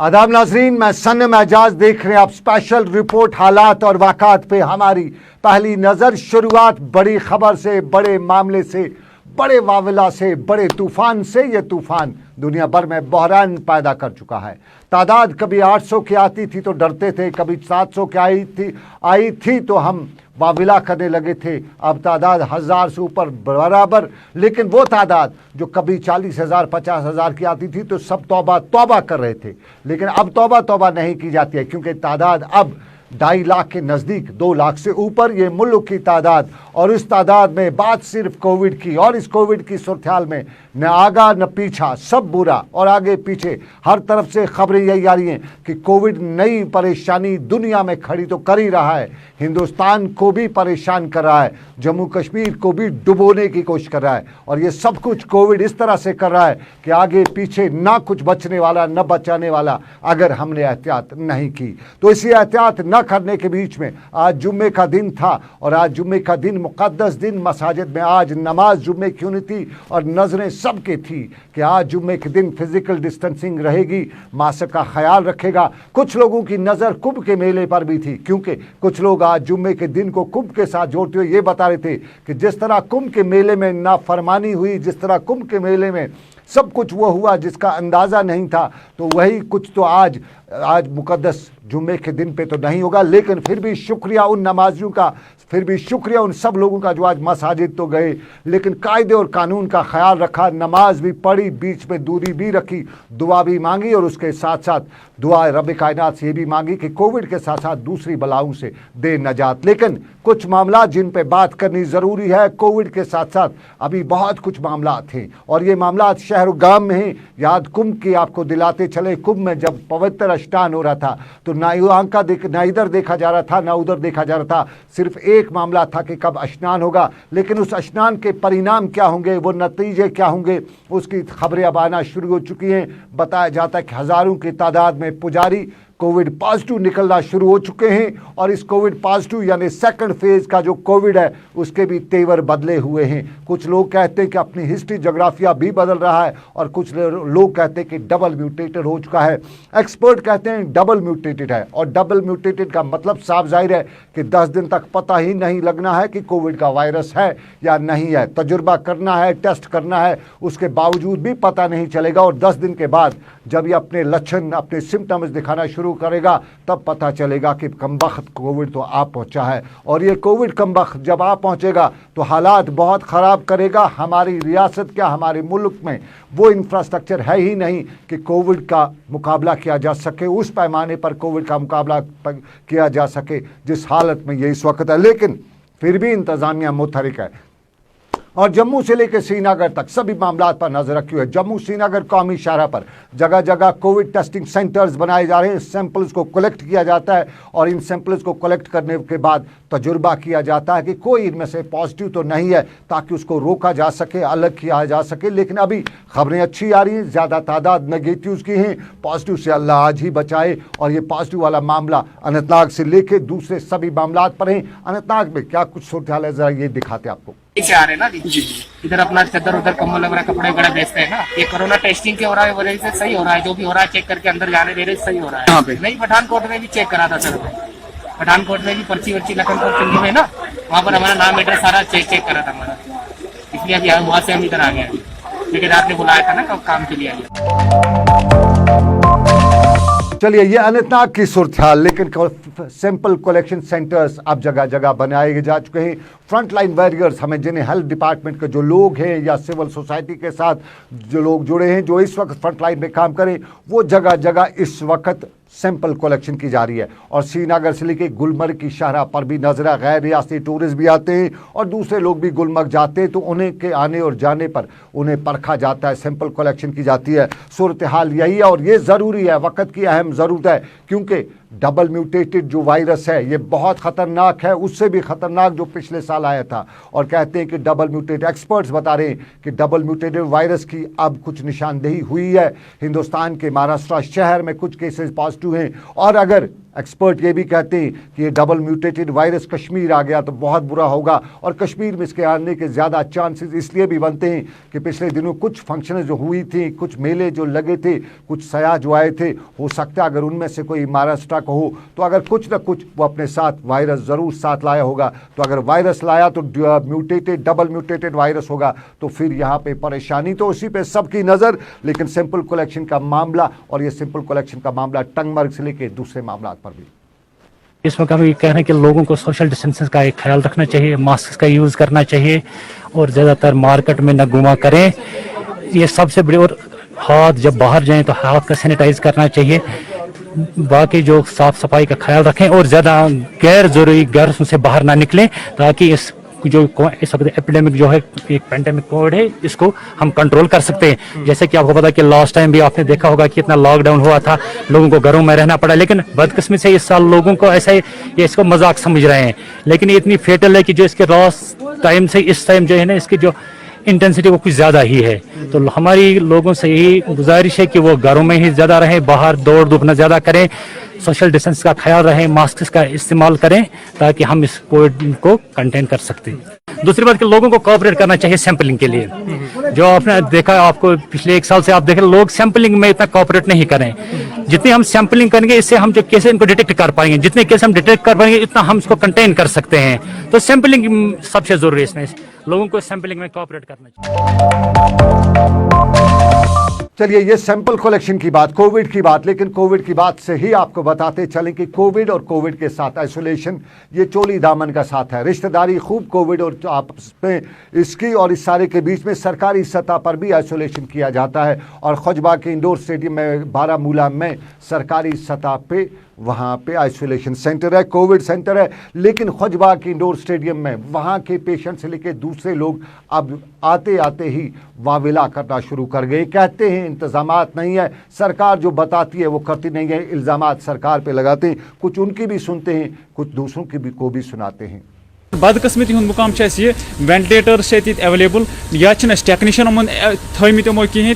आदाब नाजरीन, मैं सन्नम एजाज देख रहे हैं आप स्पेशल रिपोर्ट हालात और वाक़ात पे। हमारी पहली नज़र शुरुआत बड़ी खबर से, बड़े मामले से, बड़े वाविला से, बड़े तूफान से। ये तूफान दुनिया भर में बहरान पैदा कर चुका है। तादाद कभी 800 की आती थी तो डरते थे, कभी 700 की आई थी तो हम वाविला करने लगे थे। अब तादाद 1000 से ऊपर बराबर, लेकिन वो तादाद जो कभी 40,000 50,000 की आती थी तो सब तौबा तौबा कर रहे थे। लेकिन अब तौबा तौबा नहीं की जाती है, क्योंकि तादाद अब 2.5 लाख के नज़दीक, 2 लाख से ऊपर ये मुल्क की तादाद। और इस तादाद में बात सिर्फ कोविड की, और इस कोविड की सूरत में न आगा न पीछा, सब बुरा। और आगे पीछे हर तरफ से खबरें यही आ रही हैं कि कोविड नई परेशानी दुनिया में खड़ी तो कर ही रहा है, हिंदुस्तान को भी परेशान कर रहा है, जम्मू कश्मीर को भी डुबोने की कोशिश कर रहा है। और ये सब कुछ कोविड इस तरह से कर रहा है कि आगे पीछे ना कुछ बचने वाला न बचाने वाला, अगर हमने एहतियात नहीं की तो। इसी एहतियात न करने के बीच में आज जुम्मे का दिन था, और आज जुम्मे का दिन मुक़द्दस दिन, मसाजिद में आज नमाज जुम्मे की होनी थी और नज़रें सबके थी कि आज जुम्मे के दिन फिजिकल डिस्टेंसिंग रहेगी, मास्क का ख्याल रखेगा। कुछ लोगों की नज़र कुंभ के मेले पर भी थी, क्योंकि कुछ लोग आज जुम्मे के दिन को कुंभ के साथ जोड़ते हुए ये बता रहे थे कि जिस तरह कुंभ के मेले में नाफरमानी हुई, जिस तरह कुंभ के मेले में सब कुछ वो हुआ जिसका अंदाज़ा नहीं था, तो वही कुछ तो आज मुक़द्दस जुम्मे के दिन पे तो नहीं होगा। लेकिन फिर भी शुक्रिया उन नमाजियों का, फिर भी शुक्रिया उन सब लोगों का जो आज मसाजिद तो गए, लेकिन कायदे और कानून का ख्याल रखा, नमाज भी पढ़ी, बीच में दूरी भी रखी, दुआ भी मांगी, और उसके साथ साथ दुआ रब कायनात से ये भी मांगी कि कोविड के साथ साथ दूसरी बलाओं से दे नजात। लेकिन कुछ मामला जिन पे बात करनी ज़रूरी है, कोविड के साथ साथ अभी बहुत कुछ मामला थे, और ये मामला शहर गांव में हैं। याद कुंभ की आपको दिलाते चले, कुंभ में जब पवित्र स्नान हो रहा था तो ना इधर देखा जा रहा था ना उधर देखा जा रहा था, सिर्फ एक मामला था कि कब स्नान होगा। लेकिन उस स्नान के परिणाम क्या होंगे, वो नतीजे क्या होंगे, उसकी खबरें अब आना शुरू हो चुकी हैं। बताया जाता है कि हज़ारों की तादाद में पुजारी कोविड पॉजिटिव निकलना शुरू हो चुके हैं, और इस कोविड पॉजिटिव यानी सेकंड फेज का जो कोविड है उसके भी तेवर बदले हुए हैं। कुछ लोग कहते हैं कि अपनी हिस्ट्री जोग्राफिया भी बदल रहा है, और कुछ लोग कहते हैं कि डबल म्यूटेटेड हो चुका है। एक्सपर्ट कहते हैं डबल म्यूटेटेड है, और डबल म्यूटेटेड का मतलब साफ जाहिर है कि 10 दिन तक पता ही नहीं लगना है कि कोविड का वायरस है या नहीं है। तजुर्बा करना है, टेस्ट करना है, उसके बावजूद भी पता नहीं चलेगा। और 10 दिन के बाद जब ये अपने लक्षण, अपने सिम्टम्स दिखाना शुरू करेगा, तब पता चलेगा कि कमबख्त कोविड तो आ पहुंचा है। और ये कोविड कमबख्त जब आ पहुंचेगा तो हालात बहुत ख़राब करेगा। हमारी रियासत क्या, हमारे मुल्क में वो इंफ्रास्ट्रक्चर है ही नहीं कि कोविड का मुकाबला किया जा सके, उस पैमाने पर कोविड का मुकाबला किया जा सके जिस हालत में ये इस वक्त है। लेकिन फिर भी इंतज़ामिया मुतहरिक है, और जम्मू से लेकर श्रीनगर तक सभी मामला पर नजर रखी हुई है। जम्मू श्रीनगर कौमी शाहरा पर जगह जगह कोविड टेस्टिंग सेंटर्स बनाए जा रहे हैं। सैंपल्स को कलेक्ट किया जाता है, और इन सैंपल्स को कलेक्ट करने के बाद तजुर्बा किया जाता है कि कोई इनमें से पॉजिटिव तो नहीं है, ताकि उसको रोका जा सके, अलग किया जा सके। लेकिन अभी खबरें अच्छी आ रही हैं, ज़्यादा तादाद नेगेटिव्स की हैं, पॉजिटिव से अल्लाह आज ही बचाए। और ये पॉजिटिव वाला मामला अनंतनाग से लेकर दूसरे सभी मामला पर हैं। अनंतनाग में क्या कुछ सूरत हाल है, ज़रा ये दिखाते आपको। से आ रहे हैं ना जी, इधर अपना चद्दर उधर कम्बल वगैरह कपड़े वगैरह बेचते हैं ना। ये कोरोना टेस्टिंग के हो रहा है, वजह से सही हो रहा है, जो भी हो रहा है चेक करके अंदर जाने दे रहे, सही हो रहा है। यहाँ पे नहीं, पठानकोट में भी चेक करा था सर, पठानकोट में भी पर्ची वर्ची लखनपुर चुंगी में ना, वहाँ पर हमारा नाम एड्रेस सारा चेक करा था हमारा, इसलिए अभी वहाँ से हम इधर आ गए, क्योंकि रात ने बुलाया था ना काम के लिए। चलिए, ये अनंतनाग की सूरत हाल। लेकिन सैंपल कलेक्शन सेंटर्स अब जगह जगह बनाए जा चुके हैं। फ्रंट लाइन वॉरियर्स, हमें जिन्हें हेल्थ डिपार्टमेंट के जो लोग हैं या सिविल सोसाइटी के साथ जो लोग जुड़े हैं, जो इस वक्त फ्रंट लाइन में काम करें, वो जगह जगह इस वक्त सैंपल कलेक्शन की जा रही है। और श्रीनगर से लेकर गुलमर्ग की शाहरा पर भी नजरा गैर रियासती टूरिस्ट भी आते हैं, और दूसरे लोग भी गुलमर्ग जाते हैं, तो उन्हें के आने और जाने पर उन्हें परखा जाता है, सैंपल कलेक्शन की जाती है। सूरत हाल यही है, और ये ज़रूरी है, वक्त की अहम ज़रूरत है, क्योंकि डबल म्यूटेटेड जो वायरस है ये बहुत ख़तरनाक है, उससे भी ख़तरनाक जो पिछले साल आया था। और कहते हैं कि डबल म्यूटेटेड, एक्सपर्ट्स बता रहे हैं कि डबल म्यूटेटेड वायरस की अब कुछ निशानदेही हुई है। हिंदुस्तान के महाराष्ट्र शहर में कुछ केसेस पॉजिटिव हैं, और अगर एक्सपर्ट ये भी कहते हैं कि ये डबल म्यूटेटेड वायरस कश्मीर आ गया तो बहुत बुरा होगा, और कश्मीर में इसके आने के ज़्यादा चांसेस इसलिए भी बनते हैं कि पिछले दिनों कुछ फंक्शन जो हुई थी, कुछ मेले जो लगे थे, कुछ सयाह जो आए थे, हो सकता है अगर उनमें से कोई महाराष्ट्र का हो तो अगर कुछ ना कुछ वो अपने साथ वायरस ज़रूर साथ लाया होगा। तो अगर वायरस लाया तो म्यूटेटेड डबल म्यूटेटेड वायरस होगा, तो फिर यहाँ पे परेशानी तो उसी पे सबकी नज़र। लेकिन सैंपल कलेक्शन का मामला, और ये सैंपल कलेक्शन का मामला टंगमर्ग से लेकर दूसरे मामला पर भी इस वक्त हम ये कह रहे हैं कि लोगों को सोशल डिस्टेंसिंग का एक ख्याल रखना चाहिए, मास्क का यूज़ करना चाहिए और ज़्यादातर मार्केट में न घुमा करें, ये सबसे बड़ी। और हाथ जब बाहर जाएं तो हाथ का सैनिटाइज करना चाहिए। बाकी जो साफ सफाई का ख्याल रखें और ज़्यादा गैर ज़रूरी घर से बाहर ना निकलें, ताकि इस वक्त एपिडेमिक जो है, एक पेंडेमिक कोविड है, इसको हम कंट्रोल कर सकते हैं। जैसे कि आपको पता कि लास्ट टाइम भी आपने देखा होगा कि इतना लॉकडाउन हुआ था, लोगों को घरों में रहना पड़ा, लेकिन बदकिस्मती से इस साल लोगों को ऐसा ये इसको मजाक समझ रहे हैं, लेकिन ये इतनी फेटल है कि जो इसके लास्ट टाइम से इस टाइम जो है ना, इसकी जो इंटेंसिटी वो कुछ ज़्यादा ही है। तो हमारी लोगों से यही गुजारिश है कि वो घरों में ही ज़्यादा रहें, बाहर दौड़ धूप न ज़्यादा करें, सोशल डिस्टेंस का ख्याल रखें, मास्क का इस्तेमाल करें, ताकि हम इस कोविड को कंटेन कर सकते हैं। दूसरी बात कि लोगों को कोऑपरेट करना चाहिए सैंपलिंग के लिए। जो आपने देखा, आपको पिछले 1 साल से आप देख रहे, लोग सैंपलिंग में इतना कोऑपरेट नहीं करें। जितनी हम सैंपलिंग करेंगे, इससे हम जो केस इनको डिटेक्ट कर पाएंगे, जितने केस हम डिटेक्ट कर पाएंगे, इतना हम इसको कंटेन कर सकते हैं। तो सैंपलिंग सबसे जरूरी है, इसमें लोगों को सैंपलिंग में कोऑपरेट करना चाहिए। चलिए, ये सैंपल कलेक्शन की बात, कोविड की बात, लेकिन कोविड की बात से ही आपको बताते चलें कि कोविड और कोविड के साथ आइसोलेशन ये चोली दामन का साथ है। रिश्तेदारी खूब कोविड और आपस में इसकी और इस सारे के बीच में सरकारी सतह पर भी आइसोलेशन किया जाता है। और ख्वाजबा के इंडोर स्टेडियम में बारामूला में सरकारी सतह पे वहाँ पे आइसोलेशन सेंटर है, कोविड सेंटर है, लेकिन ख्वाजबा के इंडोर स्टेडियम में वहाँ के पेशेंट से लेकर दूसरे लोग अब आते आते ही वाविला करना शुरू कर गए। कहते हैं इंतजामात नहीं है, सरकार जो बताती है वो करती नहीं है, इल्ज़ामात सरकार पे लगाते हैं, कुछ उनकी भी सुनते हैं, कुछ दूसरों की भी को भी सुनाते हैं। बदकिस्मती हुंद मुकाम ये वेंटिलेटर एवेलेबल, या टेक्नीशियन थमित यमो कहें,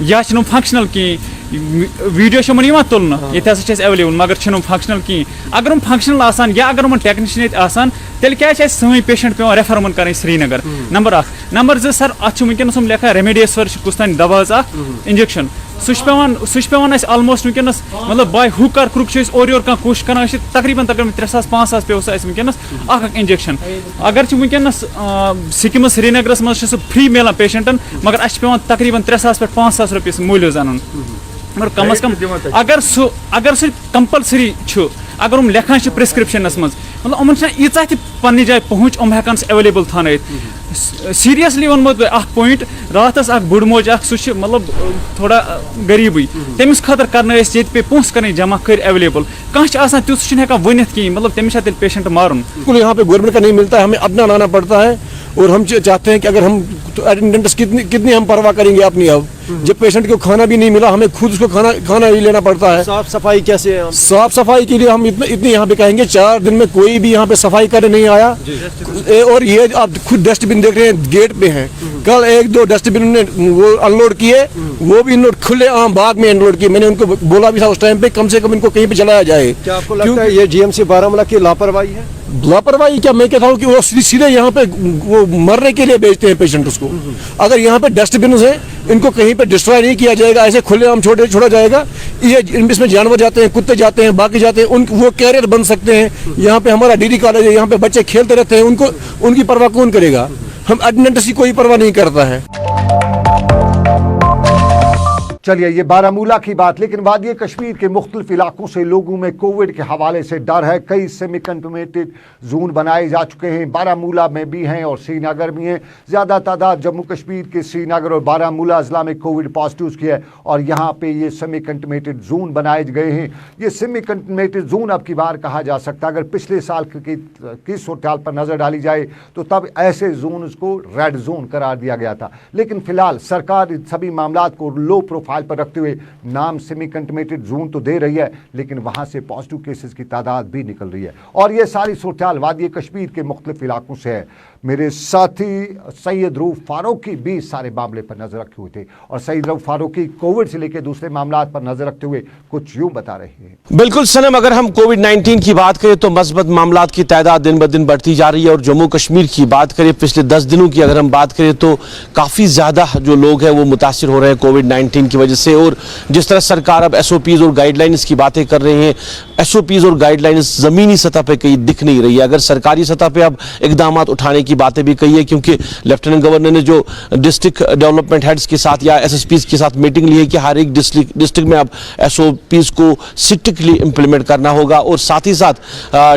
या फंक्शनल कहें। वीडियो तुलन ये एवेलेबल, मगर फंक्शनल कहें। अगर हम फंक्शनल आसान, या अगर हम टेक्नीशियन आसान, तेल क्या सन पेशेंट पे रेफर कर श्रीनगर। नंबर 1। नंबर 2 सर, अत वनस लेखा रेमेडियसवर कुछ तान दवा इंजेक्शन, सह पे अलमोस्ट वनस, मतलब बाय हुक और क्रुक और योर कोशिश कर तकरीबन 3,000-5,000 पे वनस इंजेक्शन। अगर वनस सिक्किम श्रीनगर मज फ्री मिलान पेशेंटन, मगर अस तकरीबन 3,000 पे 5,000 रुपये मूल्य अन। मगर कम अज कम अगर सह कंपलसरी, अगर हम लेखान प्रिस्क्रिप्शनस मज, मतलब यमन यीचा पन्नी जाए पहुँच हेकान एवेलेबल थान। सीरियसली वनमो पॉइंट, रात बुड़ मोज सह मतलब थोड़ा गरीबी, तमिस खतर कर पे पोस कर जमा कर एवेलेबल। कह तुथ सह वन कहीं, मतलब तमिस पेशेंट मारूँ। बिल्कुल यहाँ पे गवर्नमेंट का नहीं मिलता है, हमें अपना लाना पड़ता है। और हम चाहते हैं कि अगर हम अटेंडेंट्स कितनी हम परवाह करेंगे अपनी। अब जब पेशेंट को खाना भी नहीं मिला, हमें खुद उसको खाना ही लेना पड़ता है। साफ सफाई कैसे है? साफ सफाई के लिए हम इतनी यहाँ पे कहेंगे, 4 दिन में कोई भी यहाँ पे सफाई करने नहीं आया। और ये आप खुद डस्टबिन देख रहे हैं गेट पे हैं, कल 1-2 डस्टबिन ने वो अनलोड किए, वो भी खुले आम बाग में अनलोड किए। मैंने उनको बोला भी था उस टाइम पे, कम से कम इनको कहीं पे चलाया जाए। क्या आपको लगता है ये जीएमसी बारामूला की लापरवाही है? लापरवाही क्या, मैं कहता हूँ कि वो सीधे यहाँ पे वो मरने के लिए भेजते हैं पेशेंट उसको। अगर यहाँ पे डस्टबिन है, इनको कहीं पे डिस्ट्रॉय नहीं किया जाएगा, ऐसे खुलेआम छोड़ा जाएगा, ये इसमें जानवर जाते हैं, कुत्ते जाते हैं, बाकी जाते हैं, वो कैरियर बन सकते हैं। यहाँ पे हमारा डीडी कॉलेज है, यहाँ पे बच्चे खेलते रहते हैं, उनकी परवाह कौन करेगा? हम अटेंडेंट्स की कोई परवाह नहीं करता है। चलिए, ये बारामूला की बात, लेकिन वादी कश्मीर के मुख्तलिफ इलाकों से लोगों में कोविड के हवाले से डर है। कई सेमी कंटेनमेंटेड जोन बनाए जा चुके हैं, बारामूला में भी हैं और श्रीनगर भी हैं। ज़्यादा तादाद जम्मू कश्मीर के श्रीनगर और बारामूला अजला में कोविड पॉजिटिव की है, और यहाँ पे ये सेमी कंटेनमेंटेड जोन बनाए गए हैं। ये सेमी कंटेनमेंटेड जोन अब की बार कहा जा सकता है। अगर पिछले साल की सूरत पर नज़र डाली जाए तो तब ऐसे जोन को रेड जोन करार दिया गया था, लेकिन फिलहाल सरकार इन सभी मामला को लो प्रोफाइल पर रखते हुए नाम सेमी कंटेनमेंटेड जोन तो दे रही है, लेकिन वहां से पॉजिटिव केसेस की तादाद भी निकल रही है। और ये सारी सूरत वादी कश्मीर के मुख्तलिफ इलाकों से है। मेरे साथी सैयद रऊफ फारूकी भी इस सारे मामले पर नजर रखे हुए थे और सैयद रऊफ फारूकी कोविड से लेकर दूसरे मामला पर नजर रखते हुए कुछ यूं बता रहे हैं। बिल्कुल सनम, अगर हम कोविड-19 की बात करें तो मस्बत मामलात की तादाद दिन ब दिन बढ़ती जा रही है और जम्मू कश्मीर की बात करें पिछले 10 दिनों की अगर हम बात करें तो काफ़ी ज़्यादा जो लोग हैं वो मुतासिर हो रहे हैं कोविड-19 की वजह से। और जिस तरह सरकार अब SOPs और गाइडलाइंस की बातें कर रहे हैं, SOPs और गाइडलाइंस ज़मीनी सतह पर कहीं दिख नहीं रही है। अगर सरकारी सतह पर अब इकदाम उठाने की बातें भी कही है, क्योंकि लेफ्टिनेंट गवर्नर ने जो डिस्ट्रिक्ट डेवलपमेंट हेड्स के साथ या SSPs के साथ मीटिंग ली है कि हर एक डिस्ट्रिक्ट में अब SOPs को स्ट्रिक्टली इंप्लीमेंट करना होगा। और साथ ही साथ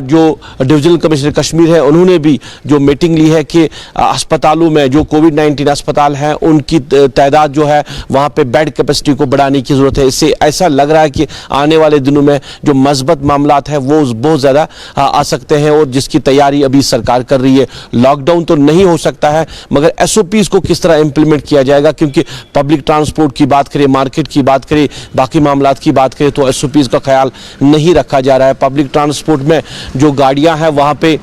जो डिविजनल कमिश्नर कश्मीर है उन्होंने भी जो मीटिंग ली है कि अस्पतालों में जो कोविड-19 अस्पताल हैं उनकी तादाद जो है वहाँ पे बेड कैपेसिटी को बढ़ाने की ज़रूरत है। इससे ऐसा लग रहा है कि आने वाले दिनों में जो मस्बत मामलात हैं वो बहुत ज़्यादा आ सकते हैं और जिसकी तैयारी अभी सरकार कर रही है। लॉकडाउन तो नहीं हो सकता है मगर SOPs को किस तरह इंप्लीमेंट किया जाएगा, क्योंकि पब्लिक ट्रांसपोर्ट की बात करें, मार्केट की बात करें, बाकी मामलात की बात करें तो SOPs का ख्याल नहीं रखा जा रहा है। पब्लिक ट्रांसपोर्ट में जो गाड़ियां हैं वहां पे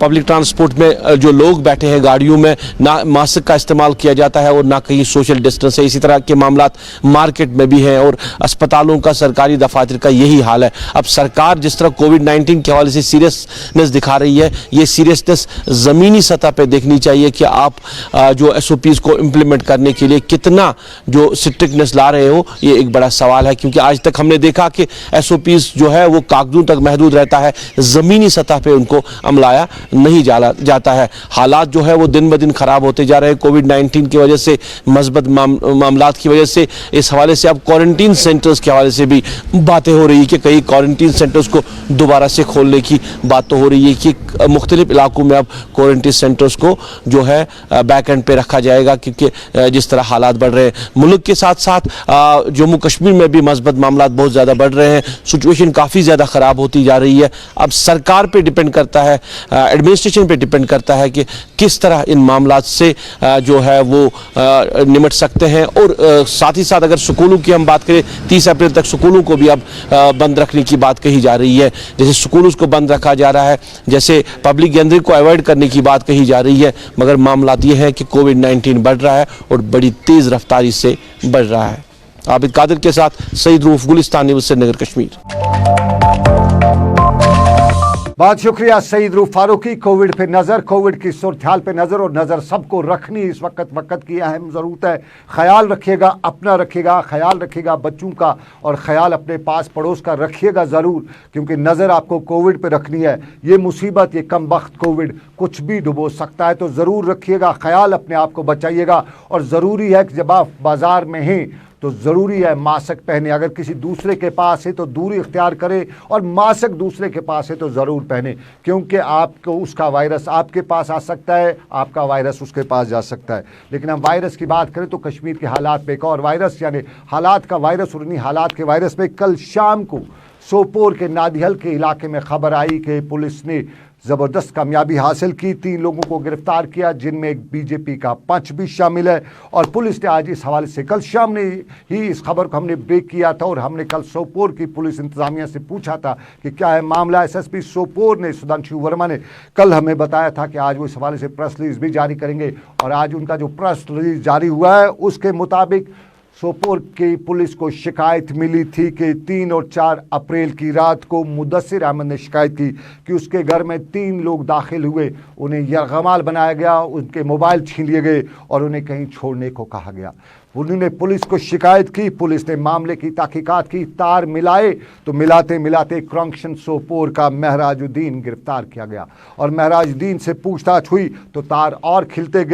पब्लिक ट्रांसपोर्ट में जो लोग बैठे हैं गाड़ियों में ना मास्क का इस्तेमाल किया जाता है और ना कहीं सोशल डिस्टेंस है। इसी तरह के मामलात मार्केट में भी हैं और अस्पतालों का, सरकारी दफातर का यही हाल है। अब सरकार जिस तरह कोविड-19 के हवाले से सीरियसनेस दिखा रही है, ये सीरियसनेस ज़मीनी सतह पे देखनी चाहिए कि आप जो SOPs को इम्प्लीमेंट करने के लिए कितना जो स्ट्रिक्टनेस ला रहे हो, ये एक बड़ा सवाल है। क्योंकि आज तक हमने देखा कि SOPs जो है वो कागजों तक महदूद रहता है, ज़मीनी सतह पे उनको अमलाया नहीं जाता है। हालात जो है वो दिन ब दिन खराब होते जा रहे हैं कोविड-19 की वजह से, मस्बत मामलात की वजह से। इस हवाले से अब क्वारंटीन सेंटर्स के हवाले से भी बातें हो रही है कि कई क्वारंटीन सेंटर्स को दोबारा से खोलने की बात तो हो रही है कि मुख्तलिफ इलाकों में अब क्वारंटीन सेंटर्स को जो है बैक एंड पे रखा जाएगा, क्योंकि जिस तरह हालात बढ़ रहे हैं मुल्क के साथ साथ जम्मू कश्मीर में भी मस्बत मामलात बहुत ज़्यादा बढ़ रहे हैं। सिचुएशन काफ़ी ज़्यादा ख़राब होती जा रही है। अब सरकार पे डिपेंड करता है, एडमिनिस्ट्रेशन पे डिपेंड करता है कि किस तरह इन मामलात से जो है वो निमट सकते हैं। और साथ ही साथ अगर स्कूलों की हम बात करें, 30 अप्रैल तक स्कूलों को भी अब बंद रखने की बात कही जा रही है। जैसे स्कूलों को बंद रखा जा रहा है, जैसे पब्लिक गैदरिंग को अवॉइड करने की बात कही जा रही है, मगर मामलात ये है कि कोविड-19 बढ़ रहा है और बड़ी तेज़ रफ्तारी से बढ़ रहा है। आबिद कादिर के साथ सईद रऊफ, गुलिस्तान न्यूज़, श्रीनगर, कश्मीर। बहुत शुक्रिया सईद रऊफ फारूकी। कोविड पे नज़र, कोविड की सूरत हाल पे नज़र, और नज़र सबको रखनी इस वक्त की अहम ज़रूरत है। ख्याल रखिएगा, अपना रखिएगा, ख्याल रखिएगा बच्चों का, और ख्याल अपने पास पड़ोस का रखिएगा ज़रूर, क्योंकि नज़र आपको कोविड पे रखनी है। ये मुसीबत, ये कम वक्त कोविड कुछ भी डुबो सकता है, तो ज़रूर रखिएगा ख्याल, अपने आप को बचाइएगा। और ज़रूरी है कि जब आप बाज़ार में हैं तो ज़रूरी है मास्क पहने। अगर किसी दूसरे के पास है तो दूरी इख्तियार करें, और मास्क दूसरे के पास है तो ज़रूर पहने, क्योंकि आपको उसका वायरस आपके पास आ सकता है, आपका वायरस उसके पास जा सकता है। लेकिन हम वायरस की बात करें तो कश्मीर के हालात में एक और वायरस, यानी हालात का वायरस, और इन्हीं हालात के वायरस में कल शाम को सोपोर के नादिहल के इलाके में खबर आई कि पुलिस ने ज़बरदस्त कामयाबी हासिल की। 3 लोगों को गिरफ्तार किया, जिनमें एक BJP का पंच भी शामिल है। और पुलिस ने आज इस हवाले से, कल शाम ने ही इस खबर को हमने ब्रेक किया था, और हमने कल सोपोर की पुलिस इंतजामिया से पूछा था कि क्या है मामला। SSP सोपोर ने, सुधांशु वर्मा ने, कल हमें बताया था कि आज वो इस हवाले से प्रेस रिलीज भी जारी करेंगे। और आज उनका जो प्रेस रिलीज जारी हुआ है उसके मुताबिक सोपोर की पुलिस को शिकायत मिली थी कि 3 और 4 अप्रैल की रात को मुदस्सिर अहमद ने शिकायत की कि उसके घर में 3 लोग दाखिल हुए, उन्हें यरगमाल बनाया गया, उनके मोबाइल छीन लिए गए और उन्हें कहीं छोड़ने को कहा गया। उन्होंने पुलिस को शिकायत की, पुलिस ने मामले की तहकीकात की, तार मिलाए तो मिलाते मिलाते क्रंक्शन सोपोर का महराजुद्दीन गिरफ्तार किया गया। और महराजुद्दीन से पूछताछ हुई तो तार और खुलते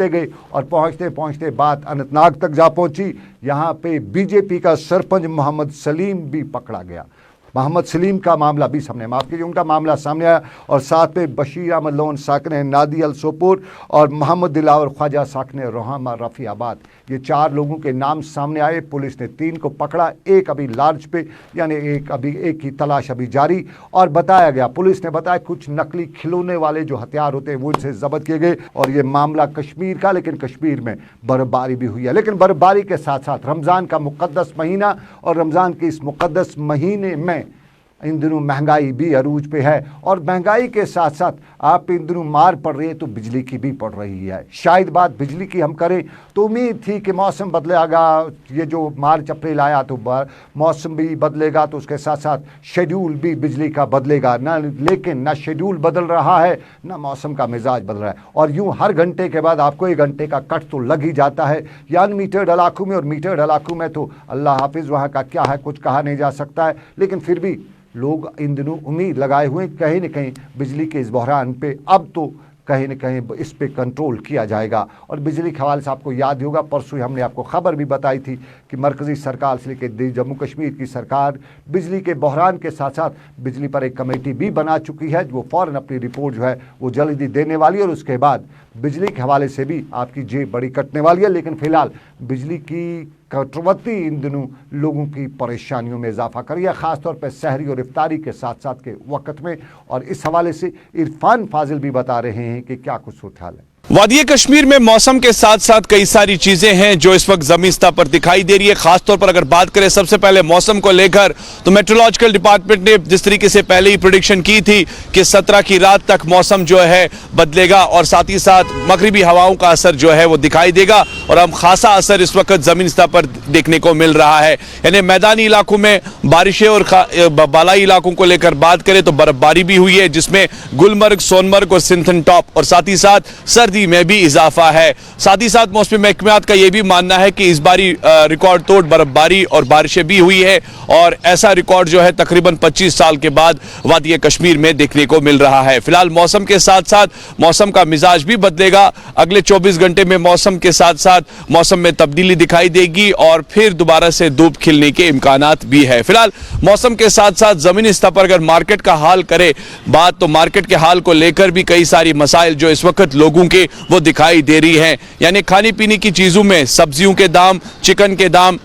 गए और पहुंचते पहुंचते बात अनंतनाग तक जा पहुंची। यहाँ पे BJP का सरपंच मोहम्मद सलीम भी पकड़ा गया। मोहम्मद सलीम का मामला भी सामने, माफ़ कीजिए, उनका मामला सामने आया। और साथ में बशीर अहमद लोन साकने नादिहल सोपोर और मोहम्मद दिलावर ख्वाजा साकने रोहामा रफ़ीआबाद, ये 4 लोगों के नाम सामने आए। पुलिस ने 3 को पकड़ा, एक अभी लार्ज पे, यानी एक की तलाश अभी जारी। और बताया गया, पुलिस ने बताया कुछ नकली खिलौने वाले जो हथियार होते हैं वो इनसे जब्त किए गए। और ये मामला कश्मीर का, लेकिन कश्मीर में बर्फबारी भी हुई है। लेकिन बर्फबारी के साथ साथ रमज़ान का मुक़द्दस महीना, और रमज़ान के इस मुक़द्दस महीने में इन दिनों महंगाई भी अरूज पे है और महंगाई के साथ साथ आप इन दिनों मार पड़ रही है तो बिजली की भी पड़ रही है। शायद बात बिजली की हम करें तो उम्मीद थी कि मौसम बदलेगा, ये जो मार्च अप्रैल आया तो मौसम भी बदलेगा तो उसके साथ साथ शेड्यूल भी बिजली का बदलेगा ना, लेकिन ना शेड्यूल बदल रहा है ना मौसम का मिजाज बदल रहा है और यूं हर घंटे के बाद आपको 1 घंटे का कट तो लग ही जाता है या अनमीटर्ड इलाकों में, और मीटर्ड इलाकों में तो अल्लाह हाफिज़ वहाँ का क्या है कुछ कहा नहीं जा सकता है। लेकिन फिर भी लोग इन दिनों उम्मीद लगाए हुए कहीं न कहीं बिजली के इस बहरान पे अब तो कहीं न कहीं इस पे कंट्रोल किया जाएगा। और बिजली के हवाले से आपको याद होगा परसों हमने आपको खबर भी बताई थी कि मरकज़ी सरकार से लेकर जम्मू कश्मीर की सरकार बिजली के बहरान के साथ साथ बिजली पर एक कमेटी भी बना चुकी है जो फ़ौरन अपनी रिपोर्ट जो है वो जल्दी देने वाली है और उसके बाद बिजली के हवाले से भी आपकी जेब बड़ी कटने वाली है। लेकिन फ़िलहाल बिजली की कटौती इन दिनों लोगों की परेशानियों में इजाफा करी है, ख़ासतौर पर सहरी और इफ्तारी के साथ साथ के वक्त में। और इस हवाले से इरफान फाजिल भी बता रहे हैं कि क्या कुछ सूरत हाल है। वादी कश्मीर में मौसम के साथ साथ कई सारी चीजें हैं जो इस वक्त जमीन सतह पर दिखाई दे रही है। खासतौर पर अगर बात करें सबसे पहले मौसम को लेकर तो मेट्रोलॉजिकल डिपार्टमेंट ने जिस तरीके से पहले ही प्रेडिक्शन की थी कि 17 की रात तक मौसम जो है बदलेगा और साथ ही साथ मगरिबी हवाओं का असर जो है वो दिखाई देगा और अब खासा असर इस वक्त जमीन सतह पर देखने को मिल रहा है। यानी मैदानी इलाकों में बारिशें और बालाई इलाकों को लेकर बात करें तो बर्फबारी भी हुई है जिसमें गुलमर्ग, सोनमर्ग और सिंथन टॉप और साथ ही साथ सर्दी में भी इजाफा है। साथ ही साथ मौसमी महकमात का यह भी मानना है कि इस बारी रिकॉर्ड तोड़ बर्फबारी और बारिशें भी हुई है और ऐसा रिकॉर्ड जो है तकरीबन 25 साल के बाद वादी कश्मीर में देखने को मिल रहा है। फिलहाल मौसम के साथ साथ मौसम का मिजाज भी बदलेगा। अगले 24 घंटे में मौसम के साथ साथ मौसम में तब्दीली दिखाई देगी और फिर दोबारा से धूप खिलने के इम्कानात भी है। फिलहाल मौसम के साथ साथ जमीनी स्तर पर अगर मार्केट का हाल करे बात तो मार्केट के हाल को लेकर भी कई सारी मसाइल जो इस वक्त लोगों के वो दिखाई दे रही है। यानी खाने पीने की चीजों में सब्जियों के दाम, चिकन के दाम,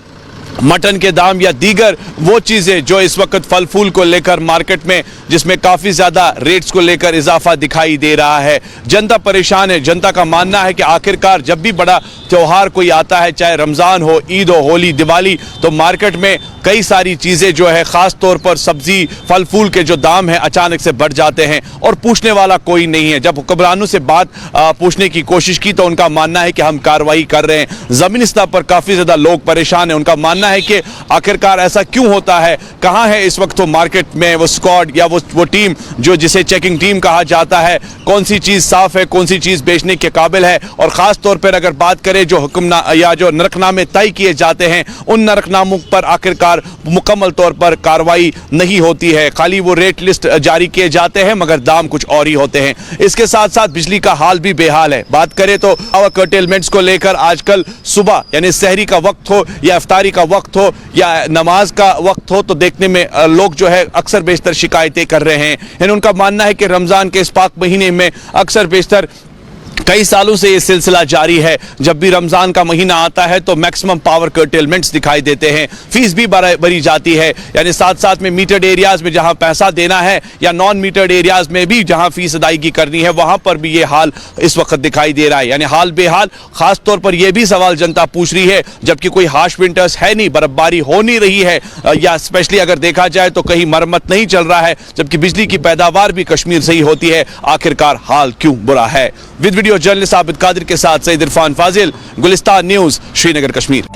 मटन के दाम या दीगर वो चीजें जो इस वक्त फल फूल को लेकर मार्केट में जिसमें काफी ज्यादा रेट्स को लेकर इजाफा दिखाई दे रहा है। जनता परेशान है। जनता का मानना है कि आखिरकार जब भी बड़ा त्योहार कोई आता है, चाहे रमजान हो, ईद हो, होली, दिवाली, तो मार्केट में कई सारी चीजें जो है खास तौर पर सब्जी, फल फूल के जो दाम है अचानक से बढ़ जाते हैं और पूछने वाला कोई नहीं है। जब हुक्मरानों से बात पूछने की कोशिश की तो उनका मानना है कि हम कार्रवाई कर रहे हैं। जमीनी स्तर पर काफी ज्यादा लोग परेशान है। उनका मानना है कि आखिरकार ऐसा क्यों होता है, कहां है इस वक्त तो मार्केट में वो स्क्वाड या वो टीम जो जिसे चेकिंग टीम कहा जाता है, कौन सी चीज साफ है, कौन सी चीज बेचने के काबिल है। और खास तौर पर अगर बात करें जो हुक्म या जो नरकनामे तय किए जाते हैं उन नरकनामों पर आखिरकार मुकम्मल तौर पर कार्रवाई नहीं होती है। खाली वो रेट लिस्ट जारी किए जाते हैं मगर दाम कुछ और ही होते हैं। इसके साथ साथ बिजली का हाल भी बेहाल है। बात करें तो पावर कर्टेलमेंट्स को लेकर आजकल सुबह यानी सहरी का वक्त हो या इफ्तारी का वक्त हो या नमाज का वक्त हो तो देखने में लोग जो है अक्सर बेशतर शिकायतें कर रहे हैं। यानी उनका मानना है कि रमजान के इस पाक महीने में अक्सर बेशतर कई सालों से ये सिलसिला जारी है। जब भी रमजान का महीना आता है तो मैक्सिमम पावर कर्टेलमेंट्स दिखाई देते हैं, फीस भी भरी जाती है। यानी साथ साथ में मीटर्ड एरियाज में जहां पैसा देना है या नॉन मीटर्ड एरियाज में भी जहां फीस अदायगी करनी है वहां पर भी ये हाल इस वक्त दिखाई दे रहा है। यानी हाल बेहाल। खास तौर पर यह भी सवाल जनता पूछ रही है जबकि कोई हार्श विंटर्स है नहीं, बर्फबारी हो नहीं रही है या स्पेशली अगर देखा जाए तो कहीं मरम्मत नहीं चल रहा है जबकि बिजली की पैदावार भी कश्मीर से ही होती है। आखिरकार हाल क्यों बुरा है? With video journalist Abid Qadir के साथ सईद इरफान फाजिल, गुलिस्तान न्यूज, श्रीनगर, कश्मीर।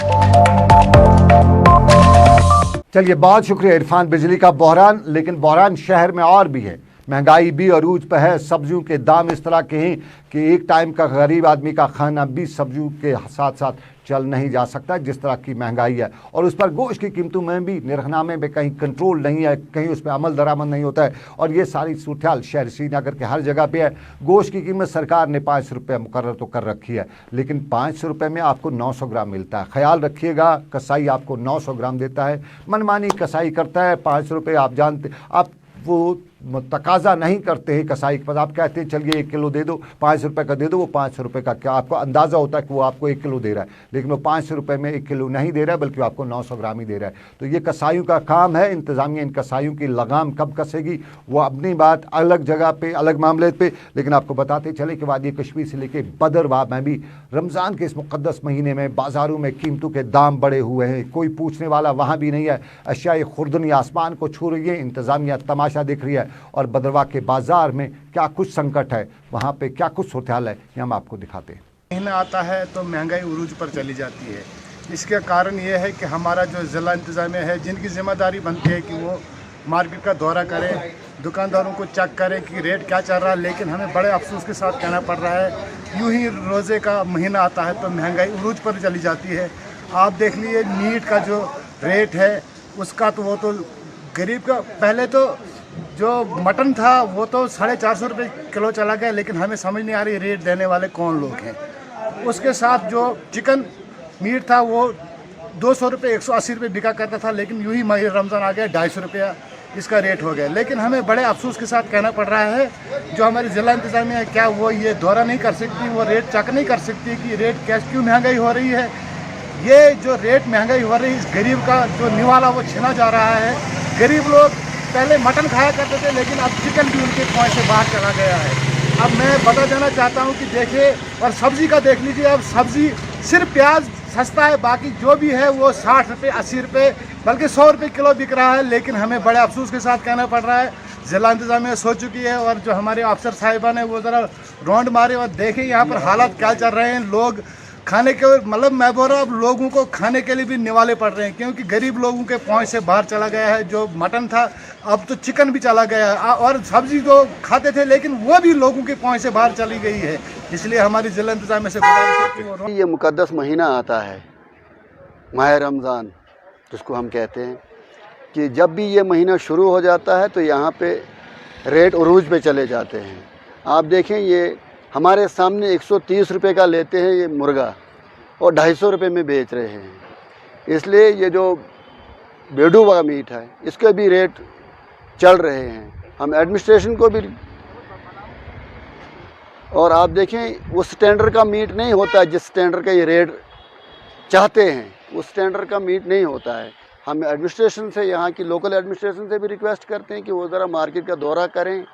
चलिए बहुत शुक्रिया इरफान। बिजली का बहरान, लेकिन बहरान शहर में और भी है। महंगाई भी अरूज पर है। सब्जियों के दाम इस तरह के हैं कि एक टाइम का गरीब आदमी का खाना भी सब्जियों के साथ साथ चल नहीं जा सकता जिस तरह की महंगाई है। और उस पर गोश्त की कीमतों में भी निर्खनामे में कहीं कंट्रोल नहीं है, कहीं उस पर अमल दरामद नहीं होता है। और ये सारी सूरत शहर श्रीनगर के हर जगह पे है। गोश्त की कीमत सरकार ने 5 रुपये मुकर्रर तो कर रखी है लेकिन 500 रुपये में आपको 900 ग्राम मिलता है। ख्याल रखिएगा, कसाई आपको 900 ग्राम देता है, मनमानी कसाई करता है। 500 रुपये आप जानते, आप वो तकाजा नहीं करते हैं कसाई के पास। आप कहते हैं चलिए 1 किलो दे दो, 500 रुपये का दे दो, वो 500 रुपये का क्या आपको अंदाज़ा होता है कि वो आपको 1 किलो दे रहा है, लेकिन वो 500 रुपये में 1 किलो नहीं दे रहा है, बल्कि आपको 900 ग्राम ही दे रहा है। तो ये कसाईयों का काम है। इंतज़ामिया इन कसाईयों की लगाम कब कसेगी वो अपनी बात अलग जगह पे, अलग मामले पे। लेकिन आपको बताते चले कि वादी कश्मीर से लेके बदरवाह में भी रमज़ान के इस मुक़द्दस महीने में बाज़ारों में कीमतों के दाम बढ़े हुए हैं। कोई पूछने वाला वहाँ भी नहीं है। अशिया खुर्दनी आसमान को छू रही है। इंतज़ामिया तमाशा देख रही है और बदरवाह के बाज़ार में क्या कुछ संकट है, वहाँ पे क्या कुछ सूरत हाल है, ये हम आपको दिखाते हैं। महीना आता है तो महंगाई उरूज पर चली जाती है। इसका कारण ये है कि हमारा जो ज़िला इंतज़ामिया है, जिनकी ज़िम्मेदारी बनती है कि वो मार्केट का दौरा करें, दुकानदारों को चेक करें कि रेट क्या चल रहा है, लेकिन हमें बड़े अफसोस के साथ कहना पड़ रहा है यूं ही रोज़े का महीना आता है तो महंगाई उरूज पर चली जाती है। आप देख लीजिए मीट का जो रेट है उसका, तो वो तो गरीब का, पहले तो जो मटन था वो तो 450 रुपये किलो चला गया, लेकिन हमें समझ नहीं आ रही रेट देने वाले कौन लोग हैं। उसके साथ जो चिकन मीट था वो 200 रुपये 180 रुपये बिका करता था, लेकिन यूं ही महीने रमज़ान आ गया 250 रुपया इसका रेट हो गया। लेकिन हमें बड़े अफसोस के साथ कहना पड़ रहा है जो हमारी ज़िला इंतज़ामिया है, क्या वो ये दौरा नहीं कर सकती, वो रेट चेक नहीं कर सकती कि रेट कैसे क्यों महंगाई हो रही है। ये जो रेट महंगाई हो रही है, इस गरीब का जो निवाला वो छीना जा रहा है। गरीब लोग पहले मटन खाया करते थे, लेकिन अब चिकन भी उनके पॉइंट से बाहर चला गया है। अब मैं बता देना चाहता हूँ कि देखिए, और सब्ज़ी का देख लीजिए, अब सब्ज़ी सिर्फ प्याज सस्ता है, बाकी जो भी है वो 60 रुपये 80 रुपये बल्कि 100 रुपये किलो बिक रहा है। लेकिन हमें बड़े अफसोस के साथ कहना पड़ रहा है ज़िला इंतज़ामिया सो चुकी है, और जो हमारे अफसर साहिबान है वो ज़रा राउंड मारे और देखें यहाँ पर हालात क्या चल रहे हैं। लोग खाने के, मतलब मैं बोल रहा हूँ, अब लोगों को खाने के लिए भी निवाले पड़ रहे हैं, क्योंकि गरीब लोगों के पहुँच से बाहर चला गया है। जो मटन था अब तो चिकन भी चला गया है, और सब्जी जो खाते थे लेकिन वो भी लोगों के पहुँच से बाहर चली गई है। इसलिए हमारी ज़िला इंतज़ामिया से ये मुक़द्दस महीना आता है माह रमज़ान जिसको हम कहते हैं, कि जब भी ये महीना शुरू हो जाता है तो यहाँ पे रेट उरूज पे चले जाते हैं। आप देखें, ये हमारे सामने 130 रुपये का लेते हैं ये मुर्गा और 250 रुपये में बेच रहे हैं। इसलिए ये जो बेडू वाला मीट है इसके भी रेट चल रहे हैं। हम एडमिनिस्ट्रेशन को भी, और आप देखें उस स्टैंडर्ड का मीट नहीं होता जिस स्टैंडर्ड का ये रेट चाहते हैं, उस स्टैंडर्ड का मीट नहीं होता है। हम एडमिनिस्ट्रेशन से, यहाँ की लोकल एडमिनिस्ट्रेशन से भी रिक्वेस्ट करते हैं कि वो ज़रा मार्केट का दौरा करें,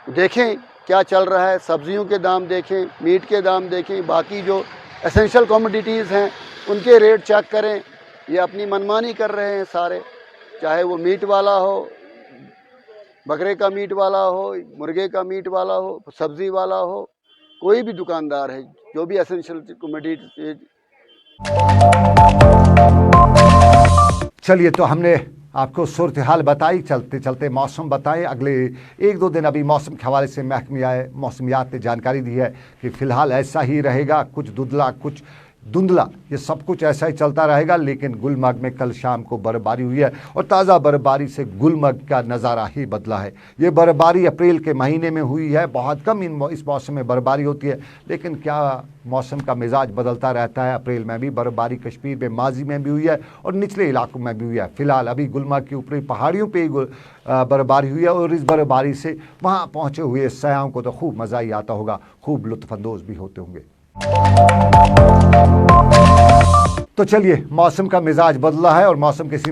देखें क्या चल रहा है, सब्जियों के दाम देखें, मीट के दाम देखें, बाकी जो एसेंशियल कमोडिटीज़ हैं उनके रेट चेक करें। ये अपनी मनमानी कर रहे हैं सारे, चाहे वो मीट वाला हो, बकरे का मीट वाला हो, मुर्गे का मीट वाला हो, सब्ज़ी वाला हो, कोई भी दुकानदार है, जो भी एसेंशियल कमोडिटीज। चलिए, तो हमने आपको सूरत हाल बताई, चलते चलते मौसम बताएं। अगले 1-2 दिन अभी मौसम के हवाले से महकमे मौसमियात ने जानकारी दी है कि फ़िलहाल ऐसा ही रहेगा, कुछ धुंधला कुछ धुंधला, ये सब कुछ ऐसा ही चलता रहेगा। लेकिन गुलमर्ग में कल शाम को बर्फबारी हुई है और ताज़ा बर्फबारी से गुलमर्ग का नज़ारा ही बदला है। ये बर्फबारी अप्रैल के महीने में हुई है, बहुत कम इस मौसम में बर्फबारी होती है, लेकिन क्या मौसम का मिजाज बदलता रहता है। अप्रैल में भी बर्फबारी कश्मीर में माजी में भी हुई है और निचले इलाकों में भी हुई है। फिलहाल अभी गुलमर्ग की ऊपरी पहाड़ियों पर ही बर्फबारी हुई है और इस बर्फबारी से वहाँ पहुँचे हुए सयाहों को तो खूब मज़ा ही आता होगा, खूब लुत्फ़अंदोज़ भी होते होंगे। तो चलिए, मौसम का मिजाज बदला है और मौसम के इसी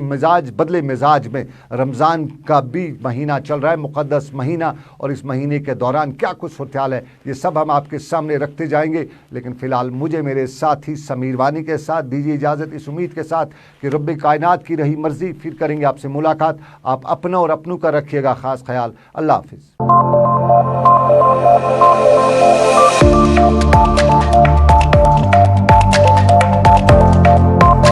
बदले मिजाज में रमज़ान का भी महीना चल रहा है, मुक़द्दस महीना, और इस महीने के दौरान क्या कुछ सूरत-ए-हाल है ये सब हम आपके सामने रखते जाएंगे। लेकिन फ़िलहाल मुझे मेरे साथी समीर वानी के साथ दीजिए इजाज़त, इस उम्मीद के साथ कि रब्बे कायनात की रही मर्ज़ी, फिर करेंगे आपसे मुलाकात। आप अपना और अपनों का रखिएगा ख़ास ख्याल। अल्लाह हाफ़िज़।